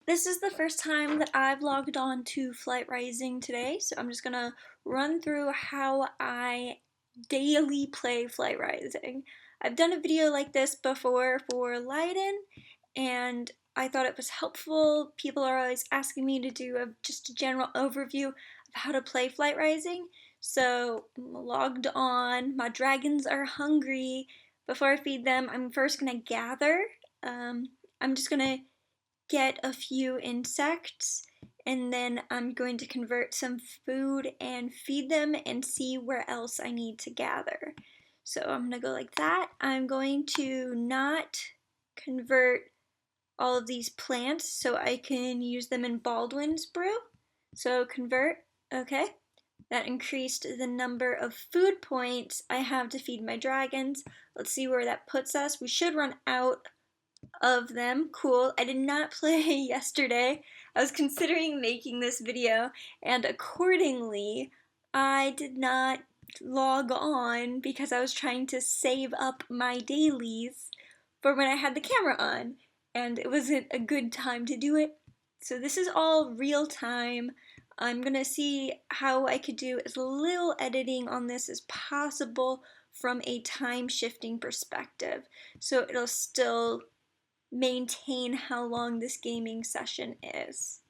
This is the first time that I've logged on to Flight Rising today, so I'm just gonna run through how I daily play Flight Rising. I've done a video like this before for Leiden, and I thought it was helpful. People are always asking me to do just a general overview of how to play Flight Rising. So I'm logged on, my dragons are hungry. Before I feed them, I'm first gonna gather. I'm just gonna get a few insects, and then I'm going to convert some food and feed them and see where else I need to gather. So I'm going to go like that. I'm going to not convert all of these plants so I can use them in Baldwin's brew. So convert, okay. That increased the number of food points I have to feed my dragons. Let's see where that puts us. We should run out of them. Cool. I did not play yesterday. I was considering making this video, and accordingly, I did not log on because I was trying to save up my dailies for when I had the camera on, and it wasn't a good time to do it. So this is all real time. I'm gonna see how I could do as little editing on this as possible from a time shifting perspective, so it'll still maintain how long this gaming session is.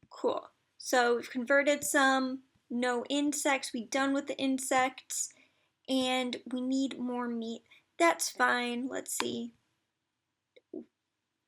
Cool. So we've converted some, no insects, we done with the insects, and we need more meat. That's fine. Let's see.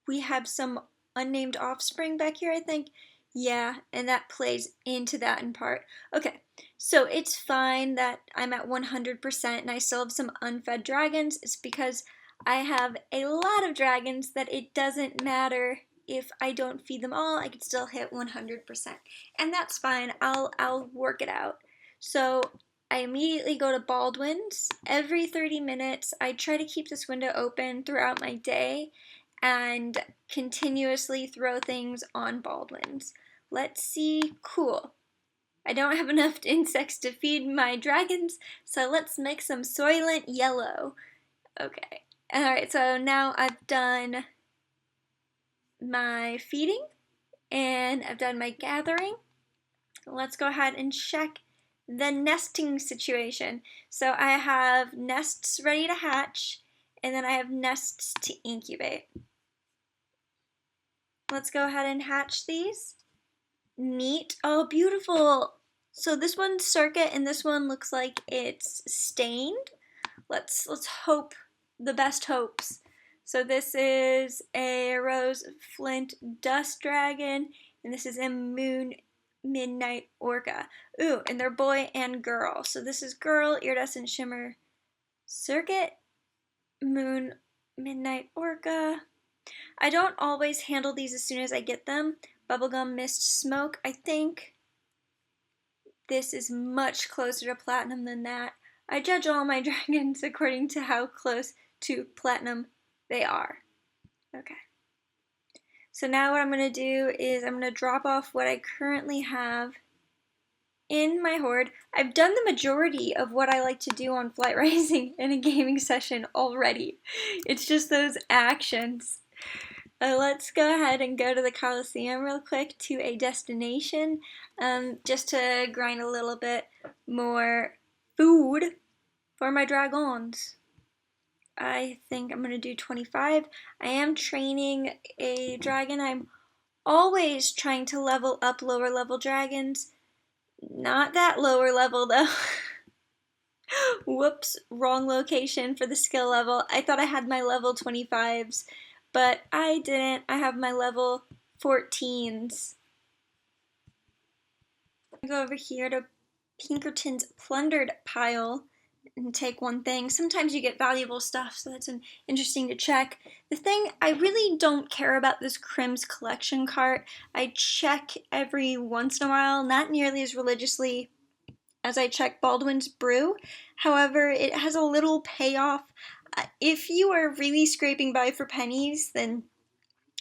We have some unnamed offspring back here, I think. Yeah, and that plays into that in part. Okay, so it's fine that I'm at 100% and I still have some unfed dragons. It's because I have a lot of dragons that it doesn't matter if I don't feed them all, I could still hit 100%. And that's fine, I'll work it out. So I immediately go to Baldwin's. Every 30 minutes, I try to keep this window open throughout my day and continuously throw things on Baldwin's. Let's see, cool. I don't have enough insects to feed my dragons, so let's make some Soylent Yellow. Okay, alright, so now I've done my feeding and I've done my gathering. Let's go ahead and check the nesting situation. So I have nests ready to hatch, and then I have nests to incubate. Let's go ahead and hatch these. Neat. Oh, beautiful. So this one's circuit and this one looks like it's stained. Let's hope the best hopes. So this is a rose flint dust dragon, and this is a moon midnight orca. Ooh, and they're boy and girl. So this is girl, iridescent shimmer circuit, moon midnight orca. I don't always handle these as soon as I get them. Bubblegum mist smoke. I think this is much closer to platinum than that. I judge all my dragons according to how close to platinum they are. Okay. So now what I'm going to do is I'm going to drop off what I currently have in my hoard. I've done the majority of what I like to do on Flight Rising in a gaming session already. It's just those actions. Let's go ahead and go to the Coliseum real quick to a destination, just to grind a little bit more food for my dragons. I think I'm going to do 25. I am training a dragon. I'm always trying to level up lower level dragons. Not that lower level though. Whoops, wrong location for the skill level. I thought I had my level 25s. But I didn't. I have my level 14s. I go over here to Pinkerton's plundered pile and take one thing. Sometimes you get valuable stuff, so that's interesting to check. The thing, I really don't care about this Crim's collection cart. I check every once in a while, not nearly as religiously as I check Baldwin's brew. However, it has a little payoff. If you are really scraping by for pennies, then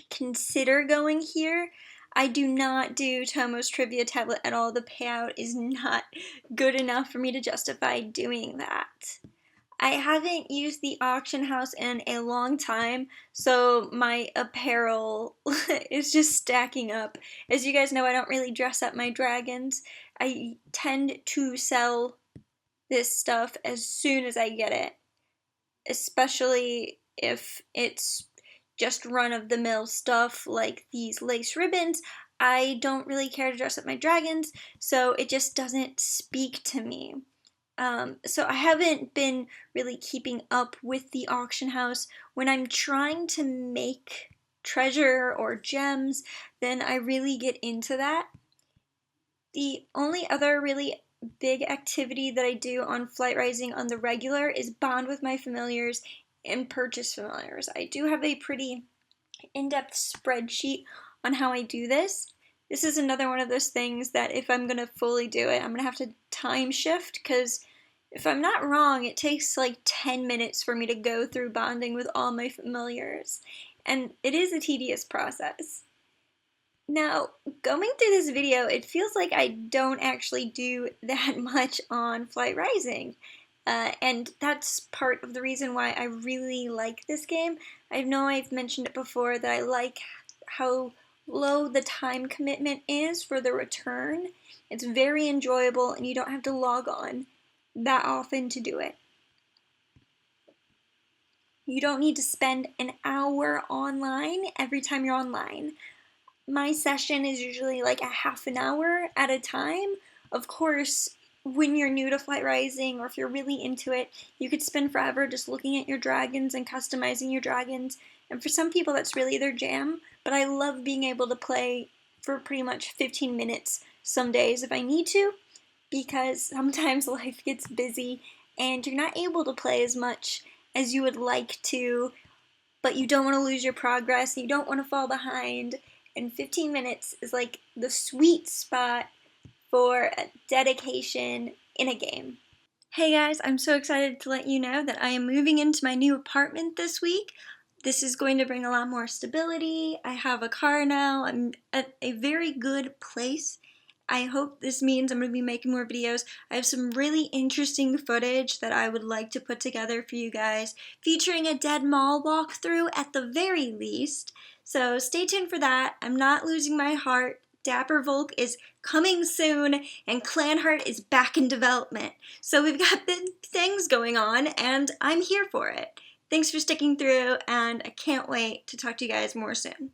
consider going here. I do not do Tomo's Trivia Tablet at all. The payout is not good enough for me to justify doing that. I haven't used the auction house in a long time, so my apparel is just stacking up. As you guys know, I don't really dress up my dragons. I tend to sell this stuff as soon as I get it, especially if it's just run-of-the-mill stuff like these lace ribbons. I don't really care to dress up my dragons, so it just doesn't speak to me. So I haven't been really keeping up with the auction house. When I'm trying to make treasure or gems, then I really get into that. The only other really big activity that I do on Flight Rising on the regular is bond with my familiars and purchase familiars. I do have a pretty in-depth spreadsheet on how I do this. This is another one of those things that if I'm going to fully do it, I'm going to have to time shift, because if I'm not wrong, it takes like 10 minutes for me to go through bonding with all my familiars, and it is a tedious process. Now, going through this video, it feels like I don't actually do that much on Flight Rising, and that's part of the reason why I really like this game. I know I've mentioned it before that I like how low the time commitment is for the return. It's very enjoyable, and you don't have to log on that often to do it. You don't need to spend an hour online every time you're online. My session is usually like a half an hour at a time. Of course, when you're new to Flight Rising, or if you're really into it, you could spend forever just looking at your dragons and customizing your dragons. And for some people, that's really their jam. But I love being able to play for pretty much 15 minutes some days if I need to, because sometimes life gets busy and you're not able to play as much as you would like to, but you don't want to lose your progress, you don't want to fall behind, and 15 minutes is like the sweet spot for dedication in a game. Hey guys, I'm so excited to let you know that I am moving into my new apartment this week. This is going to bring a lot more stability. I have a car now. I'm at a very good place. I hope this means I'm going to be making more videos. I have some really interesting footage that I would like to put together for you guys, featuring a dead mall walkthrough at the very least. So stay tuned for that. I'm not losing my heart. Dapper Volk is coming soon, and Clan Heart is back in development. So we've got big things going on, and I'm here for it. Thanks for sticking through, and I can't wait to talk to you guys more soon.